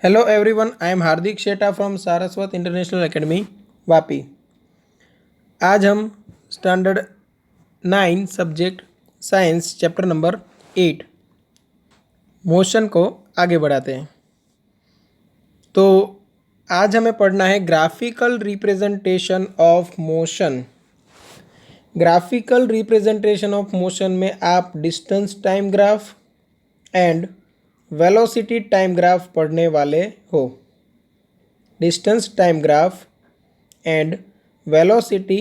Hello everyone, I am Hardik Sheta from Saraswat international academy Vapi. आज हम standard 9 subject science chapter number 8 motion को आगे बढ़ाते हैं। तो आज हमें पढ़ना है graphical representation of motion. Graphical representation of motion में आप distance time graph and velocity time graph पढ़ने वाले हो। Distance time graph and velocity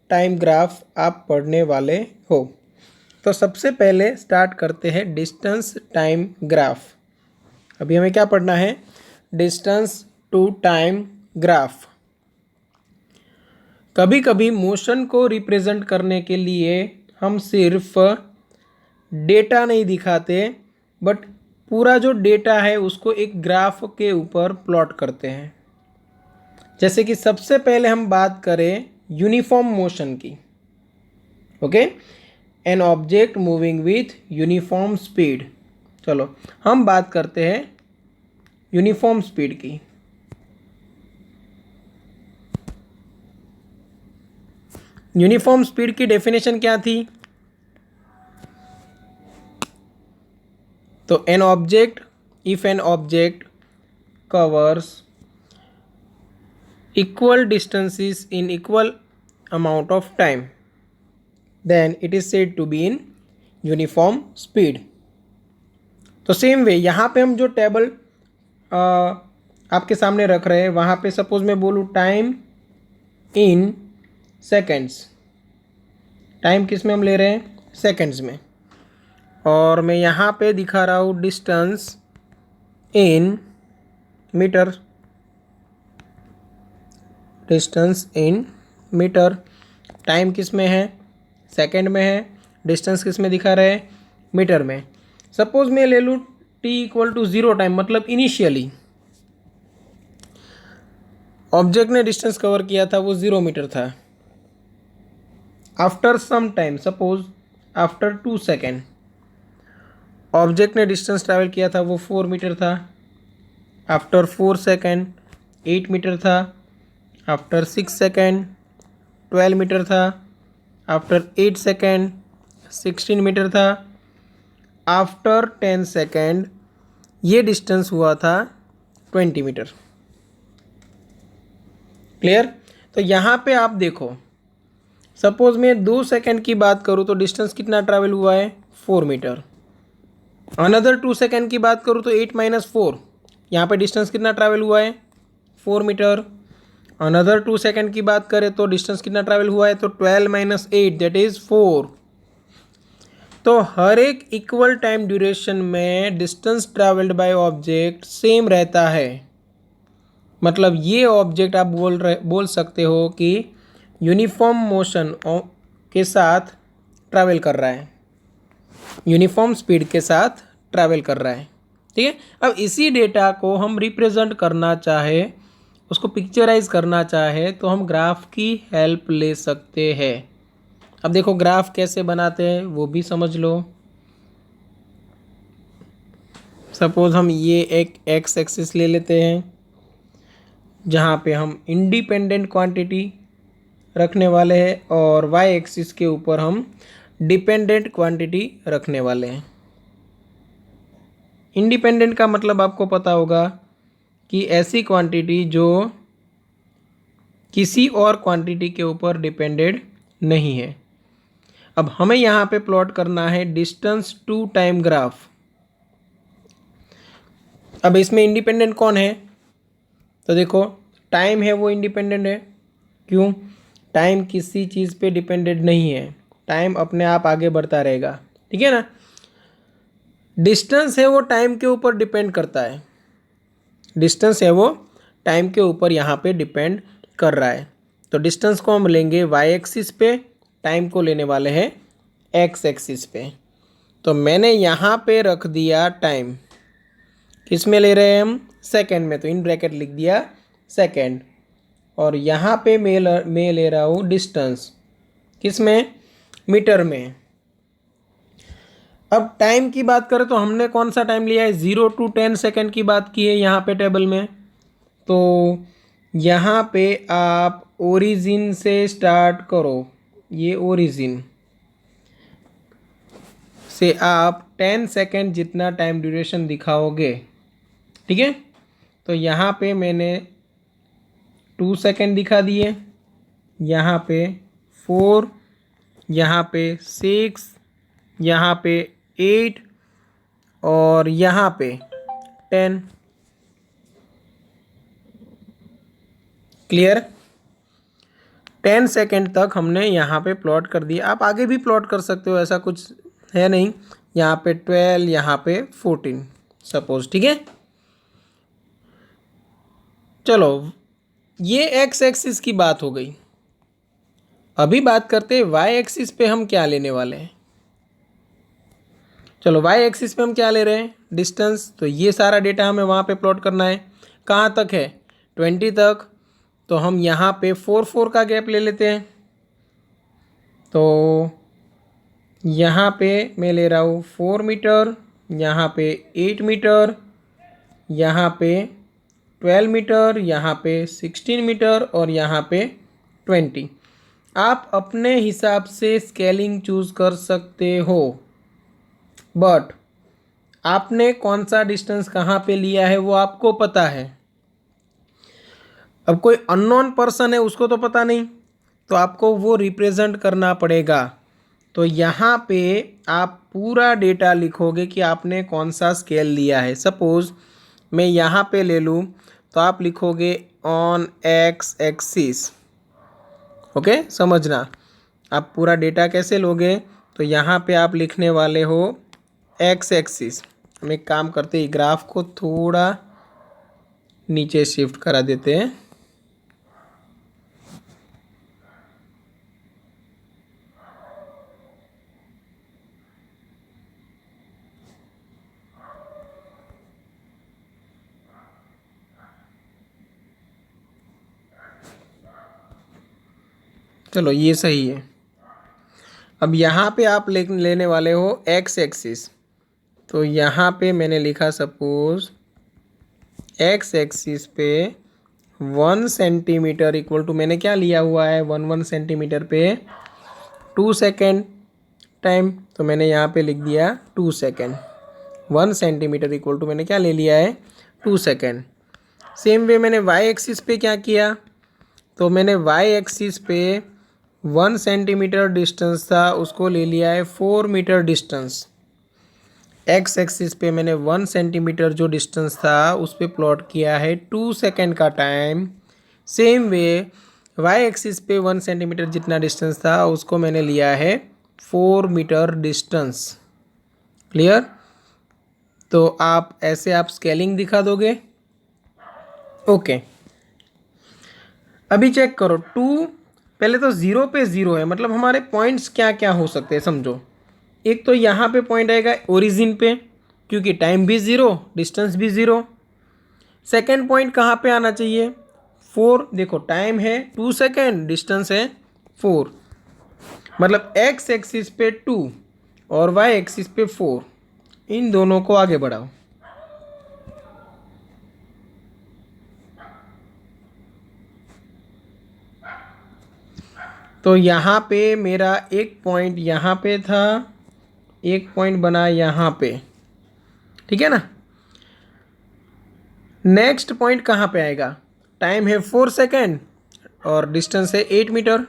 time graph आप पढ़ने वाले हो। तो सबसे पहले स्टार्ट करते हैं डिस्टेंस टाइम ग्राफ। अभी हमें क्या पढ़ना है? Distance to time graph. कभी कभी मोशन को रिप्रेजेंट करने के लिए हम सिर्फ डेटा नहीं दिखाते, बट पूरा जो डेटा है उसको एक ग्राफ के ऊपर प्लॉट करते हैं। जैसे कि सबसे पहले हम बात करें यूनिफॉर्म मोशन की। Okay, an object moving with uniform speed. चलो हम बात करते हैं यूनिफॉर्म स्पीड की। यूनिफॉर्म स्पीड की डेफिनेशन क्या थी? तो an object, if an object covers equal distances in equal amount of time, then it is said to be in uniform speed. तो सेम वे यहाँ पे हम जो टेबल आपके सामने रख रहे हैं, वहाँ पे सपोज मैं बोलूँ टाइम इन सेकेंड्स। टाइम किस में हम ले रहे हैं? सेकेंड्स में। और मैं यहाँ पे दिखा रहा हूँ distance in metre. Distance in metre. Time किस में है? सेकंड में है। डिस्टेंस किस में दिखा रहे हैं? मीटर में। सपोज मैं ले लूँ t इक्वल टू 0 टाइम, मतलब इनिशियली ऑब्जेक्ट ने डिस्टेंस कवर किया था वो 0 मीटर था। After some time, suppose after 2 second, object ने डिस्टेंस ट्रैवल किया था वो 4 मीटर था। आफ्टर 4 सेकेंड 8 मीटर था। आफ्टर 6 सेकेंड 12 मीटर था। आफ्टर 8 सेकेंड 16 मीटर था। आफ्टर 10 सेकेंड ये डिस्टेंस हुआ था 20 मीटर। क्लियर? तो यहाँ पे आप देखो, सपोज मैं 2 सेकेंड की बात करूँ तो डिस्टेंस कितना ट्रैवल हुआ है? 4 मीटर। अनदर 2 सेकेंड की बात करूँ तो 8 माइनस 4, यहाँ पे डिस्टेंस कितना ट्रैवल हुआ है? 4 मीटर। अनदर 2 सेकेंड की बात करें तो डिस्टेंस कितना ट्रैवल हुआ है? तो 12 माइनस 8 दैट इज 4। तो हर एक इक्वल टाइम ड्यूरेशन में distance travelled by object same रहता है। मतलब ये ऑब्जेक्ट आप बोल सकते हो कि यूनिफॉर्म मोशन के साथ ट्रैवल कर रहा है, यूनिफॉर्म स्पीड के साथ ट्रैवल कर रहा है। ठीक है, अब इसी डेटा को हम रिप्रेजेंट करना चाहे, उसको पिक्चराइज करना चाहे, तो हम ग्राफ की हेल्प ले सकते हैं। अब देखो ग्राफ कैसे बनाते हैं वो भी समझ लो। सपोज हम ये एक एक्स एक्सिस ले लेते हैं जहाँ पे हम इंडिपेंडेंट क्वांटिटी रखने वाले हैं, और वाई एक्सिस के ऊपर हम डिपेंडेंट क्वांटिटी रखने वाले हैं। इंडिपेंडेंट का मतलब आपको पता होगा कि ऐसी क्वांटिटी जो किसी और क्वांटिटी के ऊपर डिपेंडेड नहीं है। अब हमें यहाँ पे प्लॉट करना है डिस्टेंस टू टाइम ग्राफ। अब इसमें इंडिपेंडेंट कौन है? तो देखो टाइम है वो इंडिपेंडेंट है। क्यों? टाइम किसी चीज़ पे डिपेंडेड नहीं है, टाइम अपने आप आगे बढ़ता रहेगा। ठीक है ना? डिस्टेंस है वो टाइम के ऊपर डिपेंड करता है। डिस्टेंस है वो टाइम के ऊपर यहाँ पे डिपेंड कर रहा है। तो डिस्टेंस को हम लेंगे वाई एक्सिस पे, टाइम को लेने वाले हैं एक्स एक्सिस पे। तो मैंने यहाँ पे रख दिया टाइम, किस में ले रहे हैं हम? सेकेंड में, तो इन ब्रैकेट लिख दिया सेकेंड। और यहाँ पे मैं ले रहा हूँ डिस्टेंस, किस में? मीटर में। अब टाइम की बात करें तो हमने कौन सा टाइम लिया है, 0 to 10 सेकेंड की बात की है यहाँ पे टेबल में। तो यहाँ पे आप ओरिजिन से स्टार्ट करो, ये ओरिजिन से आप 10 सेकेंड जितना टाइम ड्यूरेशन दिखाओगे, ठीक है। तो यहाँ पे मैंने 2 सेकेंड दिखा दिए, यहाँ पे 4, यहाँ पे 6, यहाँ पे 8 और यहाँ पे 10। क्लियर? 10 सेकेंड तक हमने यहाँ पे प्लॉट कर दिया। आप आगे भी प्लॉट कर सकते हो, ऐसा कुछ है नहीं। यहाँ पे 12, यहाँ पे 14 सपोज, ठीक है। चलो ये एक्स एक्सिस की बात हो गई। अभी बात करते हैं वाई एक्सिस पे हम क्या लेने वाले हैं। चलो वाई एक्सिस पे हम क्या ले रहे हैं, डिस्टेंस। तो ये सारा डेटा हमें वहाँ पे प्लॉट करना है। कहाँ तक है, 20 तक। तो हम यहाँ पे 4 का गैप ले लेते हैं। तो यहाँ पे मैं ले रहा हूँ 4 मीटर, यहाँ पे 8 मीटर, यहाँ पे 12 मीटर, यहाँ पे 16 मीटर और यहाँ पे 20। आप अपने हिसाब से स्केलिंग चूज़ कर सकते हो, बट आपने कौन सा डिस्टेंस कहाँ पे लिया है वो आपको पता है। अब कोई अननोन पर्सन है, उसको तो पता नहीं, तो आपको वो रिप्रेजेंट करना पड़ेगा। तो यहाँ पे आप पूरा डेटा लिखोगे कि आपने कौन सा स्केल लिया है। सपोज़ मैं यहाँ पे ले लूँ तो आप लिखोगे ऑन एक्स एक्सिस। ओके, समझना आप पूरा डेटा कैसे लोगे। तो यहाँ पे आप लिखने वाले हो एक्स एक्सिस। हम एक काम करते हैं, ग्राफ को थोड़ा नीचे शिफ्ट करा देते हैं। चलो ये सही है। अब यहाँ पे आप लेने वाले हो एक्स एक्सिस। तो यहाँ पे मैंने लिखा सपोज एक्स एक्सिस पे 1 सेंटीमीटर इक्वल टू, मैंने क्या लिया हुआ है, 1 सेंटीमीटर पे 2 सेकेंड टाइम। तो मैंने यहाँ पे लिख दिया 2 सेकेंड। 1 सेंटीमीटर इक्वल टू मैंने क्या ले लिया है, 2 सेकेंड। सेम वे मैंने वाई एक्सिस पे क्या किया, तो मैंने वाई एक्सिस पे 1 सेंटीमीटर डिस्टेंस था, उसको ले लिया है 4 मीटर डिस्टेंस। एक्स एक्सिस पे मैंने 1 सेंटीमीटर जो डिस्टेंस था उस पर प्लॉट किया है 2 सेकेंड का time. Same way y axis पे 1 सेंटीमीटर जितना डिस्टेंस था उसको मैंने लिया है 4 मीटर डिस्टेंस। क्लियर? तो आप ऐसे आप स्केलिंग दिखा दोगे। ओके, अभी चेक करो 2, पहले तो 0 पे 0 है, मतलब हमारे पॉइंट्स क्या क्या हो सकते हैं समझो। एक तो यहाँ पे पॉइंट आएगा ओरिजिन पे, क्योंकि टाइम भी 0, डिस्टेंस भी 0। सेकेंड पॉइंट कहाँ पे आना चाहिए, 4। देखो टाइम है 2 सेकेंड, डिस्टेंस है 4, मतलब एक्स एक्सिस पे 2 और वाई एक्सिस पे 4, इन दोनों को आगे बढ़ाओ। तो यहाँ पे मेरा एक पॉइंट यहाँ पे था, एक पॉइंट बना यहाँ पे, ठीक है ना। नेक्स्ट पॉइंट कहाँ पे आएगा, टाइम है 4 सेकेंड और डिस्टेंस है 8 मीटर।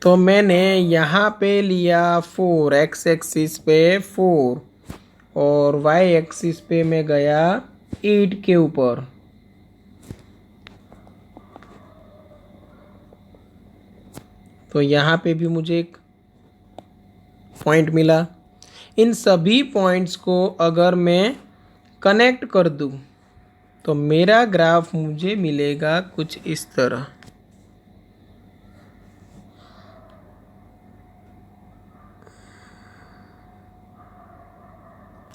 तो मैंने यहाँ पे लिया 4, एक्स एक्सिस पे 4 और वाई एक्सिस पे मैं गया 8 के ऊपर। तो यहाँ पे भी मुझे एक पॉइंट मिला। इन सभी पॉइंट्स को अगर मैं कनेक्ट कर दूँ तो मेरा ग्राफ मुझे मिलेगा कुछ इस तरह।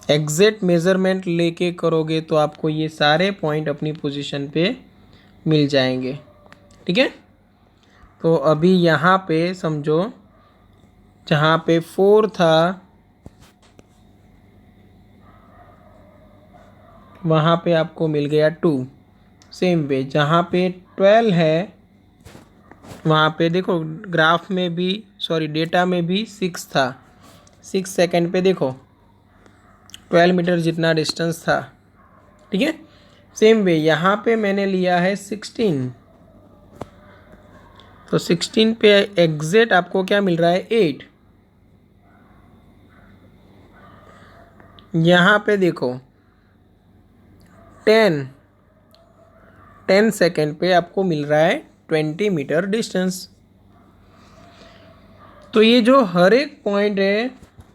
एग्जैक्ट मेज़रमेंट लेके करोगे तो आपको ये सारे पॉइंट अपनी पोजीशन पे मिल जाएंगे, ठीक है। तो अभी यहाँ पे समझो जहाँ पे 4 था वहाँ पे आपको मिल गया 2। सेम वे जहाँ पे 12 है वहाँ पे देखो ग्राफ में भी, सॉरी डेटा में भी 6 था। 6 सेकंड पे देखो 12 मीटर जितना डिस्टेंस था। ठीक है, सेम वे यहाँ पे मैंने लिया है 16, तो 16 पे एग्जैक्ट आपको क्या मिल रहा है 8। यहाँ पे देखो 10 सेकेंड पे आपको मिल रहा है 20 मीटर डिस्टेंस। तो ये जो हर एक पॉइंट है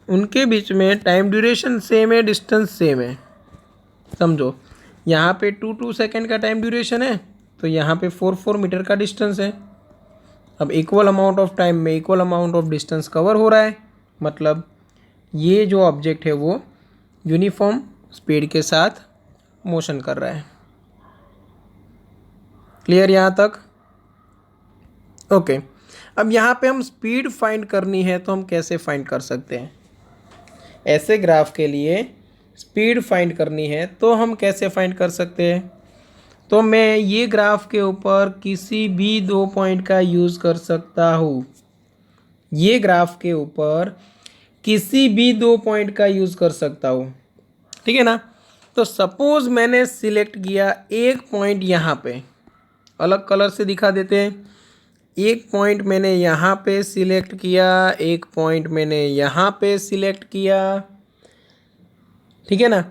उनके बीच में टाइम ड्यूरेशन सेम है, डिस्टेंस सेम है। समझो यहाँ पे 2 सेकेंड का टाइम ड्यूरेशन है, तो यहाँ पे 4 मीटर का डिस्टेंस है। अब इक्वल अमाउंट ऑफ टाइम में equal amount of distance cover हो रहा है, मतलब ये जो ऑब्जेक्ट है वो यूनिफॉर्म स्पीड के साथ मोशन कर रहा है। क्लियर यहाँ तक? ओके। अब यहाँ पे हम स्पीड फाइंड करनी है तो हम कैसे फाइंड कर सकते हैं? ऐसे ग्राफ के लिए स्पीड फाइंड करनी है तो हम कैसे फाइंड कर सकते हैं? तो मैं ये ग्राफ के ऊपर किसी भी 2 पॉइंट का यूज़ कर सकता हूँ। ये ग्राफ के ऊपर किसी भी 2 पॉइंट का यूज़ कर सकता हूँ, ठीक है ना। तो सपोज़ मैंने सिलेक्ट किया एक पॉइंट यहाँ पे, अलग कलर से दिखा देते हैं। एक पॉइंट मैंने यहाँ पे सिलेक्ट किया, एक पॉइंट मैंने यहाँ पे सिलेक्ट किया, ठीक है ना।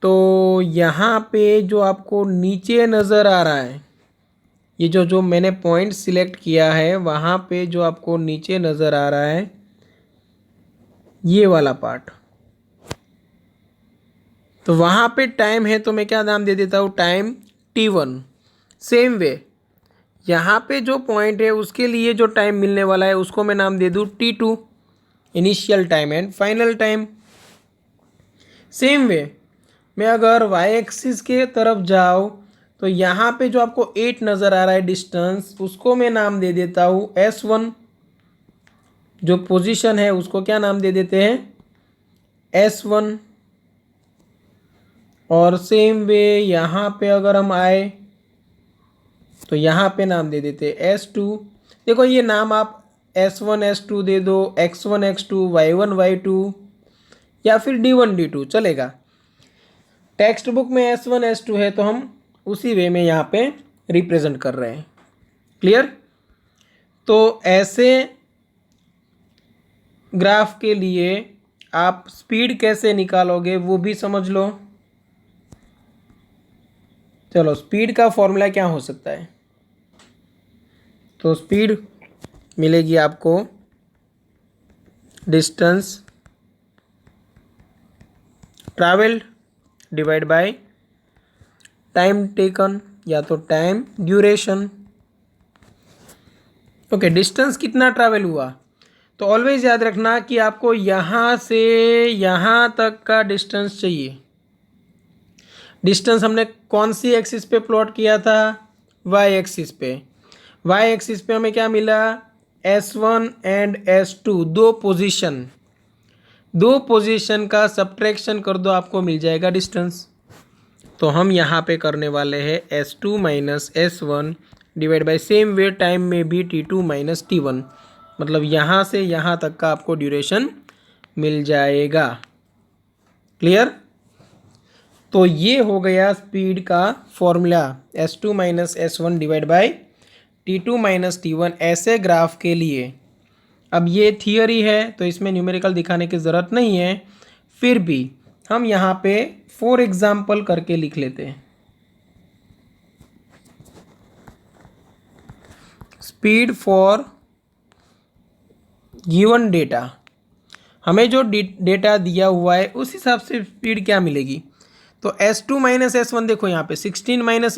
तो यहाँ पे जो आपको नीचे नज़र आ रहा है, ये जो मैंने पॉइंट सिलेक्ट किया है वहाँ पे जो आपको नीचे नज़र आ रहा है ये वाला पार्ट, तो वहाँ पे टाइम है तो मैं क्या नाम दे देता हूँ, टाइम t1। सेम वे यहाँ पे जो पॉइंट है उसके लिए जो टाइम मिलने वाला है उसको मैं नाम दे दूँ t2, initial time and final time. Same वे मैं अगर y एक्सिस के तरफ जाऊँ तो यहाँ पे जो आपको 8 नज़र आ रहा है डिस्टेंस, उसको मैं नाम दे देता हूँ s1। जो पोजीशन है उसको क्या नाम दे देते हैं, s1। और सेम वे यहाँ पे अगर हम आए तो यहाँ पे नाम दे देते s2। देखो ये नाम आप s1 s2 दे दो, x1 x2, y1 y2 या फिर d1 d2 चलेगा। टेक्स्ट बुक में s1 s2 है तो हम उसी वे में यहाँ पे रिप्रेजेंट कर रहे हैं। क्लियर? तो ऐसे ग्राफ के लिए आप स्पीड कैसे निकालोगे वो भी समझ लो। चलो स्पीड का फॉर्मूला क्या हो सकता है? तो स्पीड मिलेगी आपको distance travelled divide by time taken या तो टाइम ड्यूरेशन। ओके, डिस्टेंस कितना ट्रैवल हुआ, तो ऑलवेज याद रखना कि आपको यहाँ से यहाँ तक का डिस्टेंस चाहिए। डिस्टेंस हमने कौन सी एक्सिस पे प्लॉट किया था, वाई एक्सिस पे। वाई एक्सिस पे हमें क्या मिला, s1 एंड s2, दो पोजीशन का सब्ट्रैक्शन कर दो आपको मिल जाएगा डिस्टेंस। तो हम यहाँ पे करने वाले हैं s2 minus s1 divide by same way time में भी t2 माइनस t1, मतलब यहाँ से यहाँ तक का आपको ड्यूरेशन मिल जाएगा। क्लियर? तो ये हो गया स्पीड का formula, s2 minus s1 divide by t2 minus t1 ऐसे ग्राफ के लिए। अब ये थियरी है तो इसमें न्यूमेरिकल दिखाने की ज़रूरत नहीं है, फिर भी हम यहाँ पे फॉर एग्जाम्पल करके लिख लेते हैं। स्पीड फॉर गिवन डेटा, हमें जो डेटा दिया हुआ है उस हिसाब से स्पीड क्या मिलेगी। तो s2 माइनस s1 देखो यहाँ पे 16 minus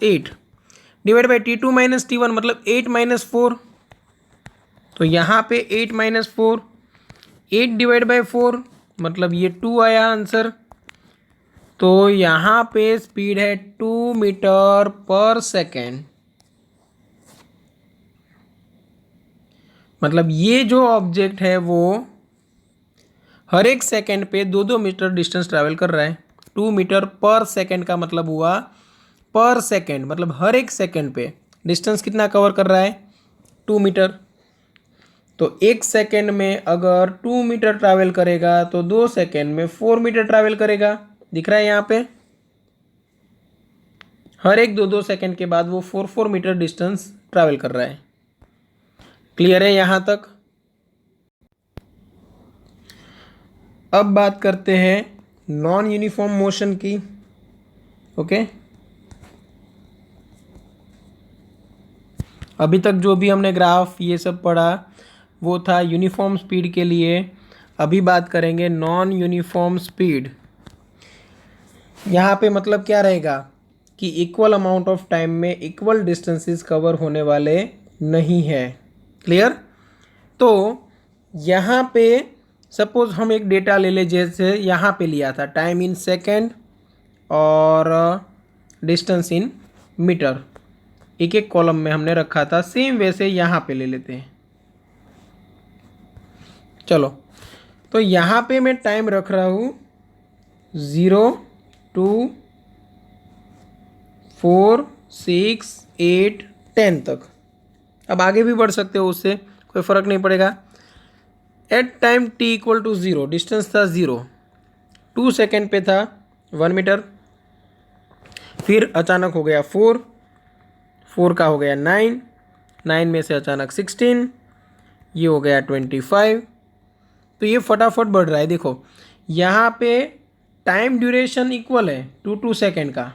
8 divide by t2 minus t1 मतलब 8 माइनस 4। तो यहाँ पे 8 माइनस 4, 8 डिवाइड बाई 4 मतलब ये 2 आया आंसर। तो यहाँ पे स्पीड है 2 मीटर पर सेकेंड। मतलब ये जो ऑब्जेक्ट है वो हर एक सेकंड पे 2-2 मीटर डिस्टेंस ट्रैवल कर रहा है। 2 मीटर पर सेकंड का मतलब हुआ पर सेकंड, मतलब हर एक सेकंड पे डिस्टेंस कितना कवर कर रहा है, 2 मीटर। तो एक सेकंड में अगर 2 मीटर ट्रैवल करेगा तो 2 सेकंड में 4 मीटर ट्रैवल करेगा। दिख रहा है यहाँ पे, हर एक 2-2 सेकंड के बाद वो 4-4 मीटर डिस्टेंस ट्रैवल कर रहा है। क्लियर है यहाँ तक? अब बात करते हैं नॉन यूनिफॉर्म मोशन की। ओके, अभी तक जो भी हमने ग्राफ ये सब पढ़ा वो था यूनिफॉर्म स्पीड के लिए। अभी बात करेंगे नॉन यूनिफॉर्म स्पीड। यहाँ पे मतलब क्या रहेगा कि इक्वल अमाउंट ऑफ टाइम में इक्वल डिस्टेंसेस कवर होने वाले नहीं है। क्लियर? तो यहाँ पे सपोज हम एक डेटा ले ले, जैसे यहाँ पे लिया था टाइम इन सेकेंड और डिस्टेंस इन मीटर, एक एक कॉलम में हमने रखा था। सेम वैसे यहाँ पे ले लेते हैं। चलो, तो यहाँ पे मैं टाइम रख रहा हूँ 0, 2, 4, 6, 8, 10 तक। अब आगे भी बढ़ सकते हो, उससे कोई फ़र्क नहीं पड़ेगा। At time t equal to 0 distance था 0, 2 सेकेंड पे था 1 मीटर। फिर अचानक हो गया 4, 4 का हो गया 9, 9 में से अचानक 16, ये हो गया 25। तो ये फटाफट बढ़ रहा है। देखो यहाँ पे टाइम ड्यूरेशन इक्वल है 2 सेकेंड का,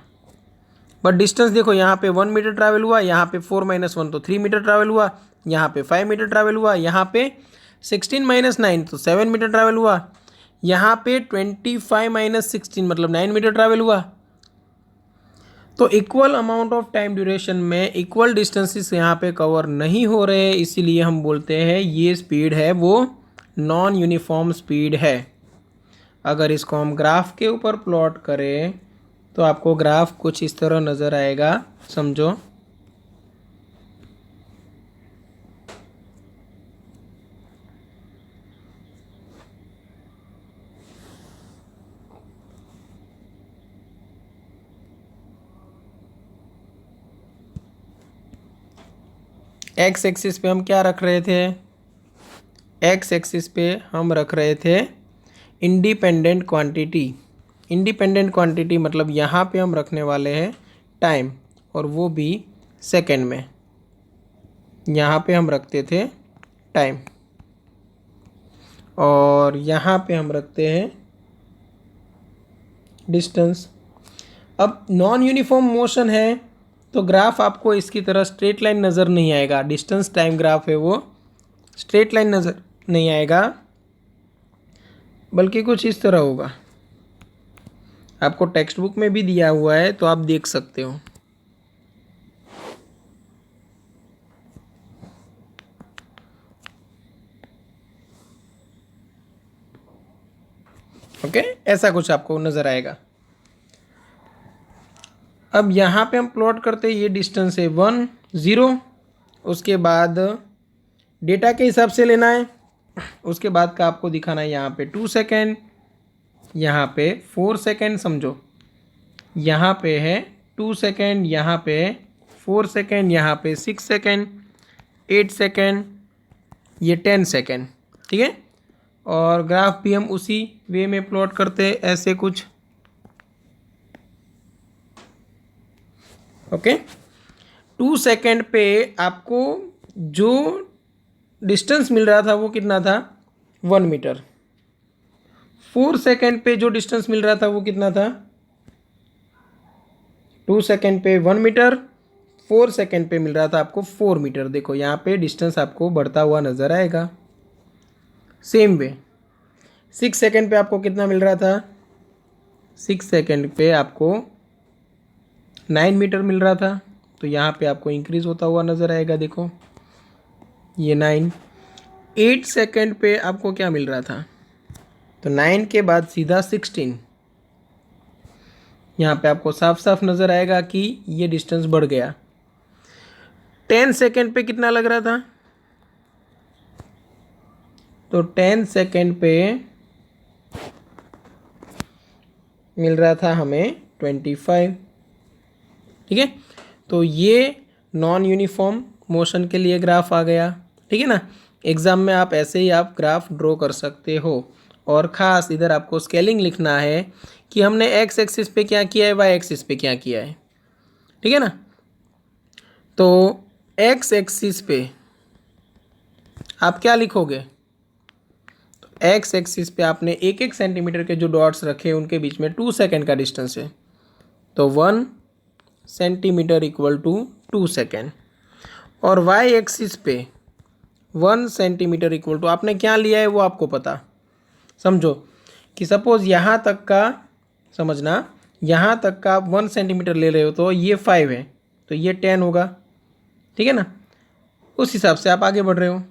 बट डिस्टेंस देखो यहाँ पे 1 मीटर ट्रैवल हुआ, यहाँ पे 4 - 1 तो 3 मीटर ट्रैवल हुआ, यहाँ पे 5 मीटर ट्रैवल हुआ, यहाँ पे 16 - 9 तो 7 मीटर ट्रैवल हुआ, यहाँ पे 25 - 16 मतलब 9 मीटर ट्रैवल हुआ। तो equal amount of time duration में इक्वल डिस्टेंसेस यहाँ पे कवर नहीं हो रहे, इसीलिए हम बोलते हैं ये स्पीड है वो नॉन यूनिफॉर्म स्पीड है। अगर इसको हम ग्राफ के ऊपर प्लॉट करें तो आपको ग्राफ कुछ इस तरह नज़र आएगा, समझो। एक्स एक्सिस पे हम क्या रख रहे थे? एक्स एक्सिस पे हम रख रहे थे इंडिपेंडेंट क्वांटिटी। इंडिपेंडेंट क्वांटिटी मतलब यहाँ पे हम रखने वाले हैं टाइम, और वो भी सेकंड में। यहाँ पे हम रखते थे टाइम और यहाँ पे हम रखते हैं डिस्टेंस। अब नॉन यूनिफॉर्म मोशन है तो ग्राफ आपको इसकी तरह स्ट्रेट लाइन नज़र नहीं आएगा। डिस्टेंस टाइम ग्राफ है वो स्ट्रेट लाइन नज़र नहीं आएगा, बल्कि कुछ इस तरह होगा। आपको टेक्स्ट बुक में भी दिया हुआ है तो आप देख सकते हो। ओके, ऐसा कुछ आपको नज़र आएगा। अब यहाँ पे हम प्लॉट करते हैं, ये डिस्टेंस है 1, 0। उसके बाद डेटा के हिसाब से लेना है। उसके बाद का आपको दिखाना है यहाँ पे 2 सेकेंड, यहाँ पे 4 सेकेंड, समझो। यहाँ पे है 2 सेकेंड, यहाँ पे 4 सेकेंड, यहाँ पे 6 सेकेंड, 8 सेकेंड, ये 10 सेकेंड। ठीक है, और ग्राफ भी हम उसी वे में प्लॉट करते हैं, ऐसे कुछ। ओके, 2 सेकेंड पे आपको जो डिस्टेंस मिल रहा था वो कितना था? 1 मीटर। 4 सेकेंड पे जो डिस्टेंस मिल रहा था वो कितना था? 2 सेकेंड पे 1 मीटर, 4 सेकेंड पे मिल रहा था आपको 4 मीटर। देखो यहाँ पे डिस्टेंस आपको बढ़ता हुआ नज़र आएगा। सेम वे 6 सेकेंड पे आपको कितना मिल रहा था? 6 सेकेंड पे आपको 9 मीटर मिल रहा था, तो यहाँ पे आपको इंक्रीज़ होता हुआ नज़र आएगा। देखो ये 9। 8 सेकेंड पे आपको क्या मिल रहा था? तो 9 के बाद सीधा 16। यहाँ पे आपको साफ साफ नज़र आएगा कि ये डिस्टेंस बढ़ गया। 10 सेकेंड पे कितना लग रहा था? तो 10 सेकेंड पे मिल रहा था हमें 25। ठीक है, तो ये नॉन यूनिफॉर्म मोशन के लिए ग्राफ आ गया। ठीक है ना, एग्ज़ाम में आप ऐसे ही आप ग्राफ ड्रॉ कर सकते हो। और ख़ास इधर आपको स्केलिंग लिखना है कि हमने एक्स एक्सिस पे क्या किया है, वाई एक्सिस पे क्या किया है। ठीक है ना, तो एक्स एक्सिस पे आप क्या लिखोगे, तो एक्स एक्सिस पे आपने 1-1 सेंटीमीटर के जो डॉट्स रखे उनके बीच में 2 सेकेंड का डिस्टेंस है, तो 1 सेंटीमीटर इक्वल टू 2 सेकेंड। और वाई एक्सिस पे 1 सेंटीमीटर इक्वल टू आपने क्या लिया है वो आपको पता। समझो कि सपोज़ यहाँ तक का, समझना, यहाँ तक का आप 1 सेंटीमीटर ले रहे हो तो ये 5 है, तो ये 10 होगा। ठीक है ना, उस हिसाब से आप आगे बढ़ रहे हो।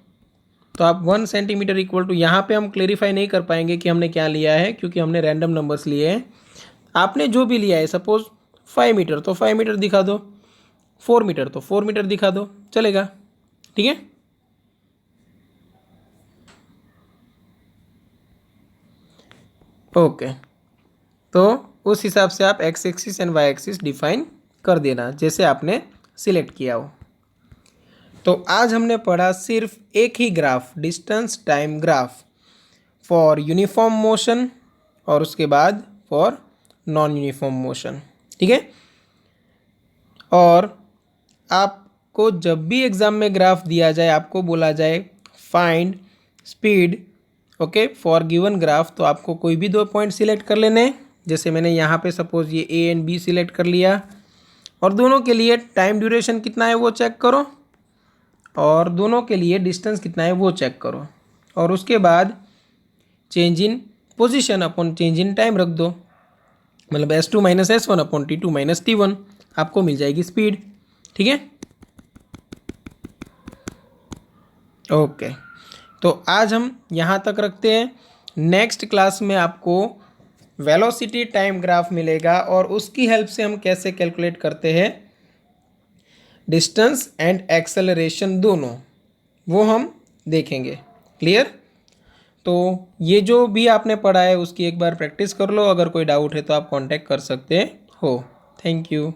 तो आप 1 सेंटीमीटर इक्वल टू, यहाँ पे हम क्लेरिफाई नहीं कर पाएंगे कि हमने क्या लिया है क्योंकि हमने रैंडम नंबर्स लिए हैं। आपने जो भी लिया है, सपोज़ 5 मीटर तो 5 मीटर दिखा दो, 4 मीटर तो 4 मीटर दिखा दो, चलेगा। ठीक है, ओके। तो उस हिसाब से आप x axis and y axis define कर देना जैसे आपने सिलेक्ट किया हो। तो आज हमने पढ़ा सिर्फ एक ही graph, distance time graph for uniform motion और उसके बाद फॉर नॉन यूनिफॉर्म मोशन। ठीक है, और आपको जब भी एग्ज़ाम में ग्राफ दिया जाए, आपको बोला जाए find speed okay for given graph, तो आपको कोई भी 2 पॉइंट सिलेक्ट कर लेने हैं। जैसे मैंने यहाँ पे सपोज़ ये ए एंड बी सिलेक्ट कर लिया, और दोनों के लिए टाइम ड्यूरेशन कितना है वो चेक करो, और दोनों के लिए डिस्टेंस कितना है वो चेक करो, और उसके बाद change in position upon change in time रख दो, मतलब S2 minus S1 upon T2 minus T1, आपको मिल जाएगी स्पीड। ठीक है, ओके। तो आज हम यहाँ तक रखते हैं। नेक्स्ट क्लास में आपको वेलोसिटी टाइम ग्राफ मिलेगा और उसकी हेल्प से हम कैसे कैलकुलेट करते हैं डिस्टेंस एंड एक्सेलरेशन दोनों, वो हम देखेंगे। क्लियर? तो ये जो भी आपने पढ़ा है उसकी एक बार प्रैक्टिस कर लो, अगर कोई डाउट है तो आप कांटेक्ट कर सकते हो। Thank you.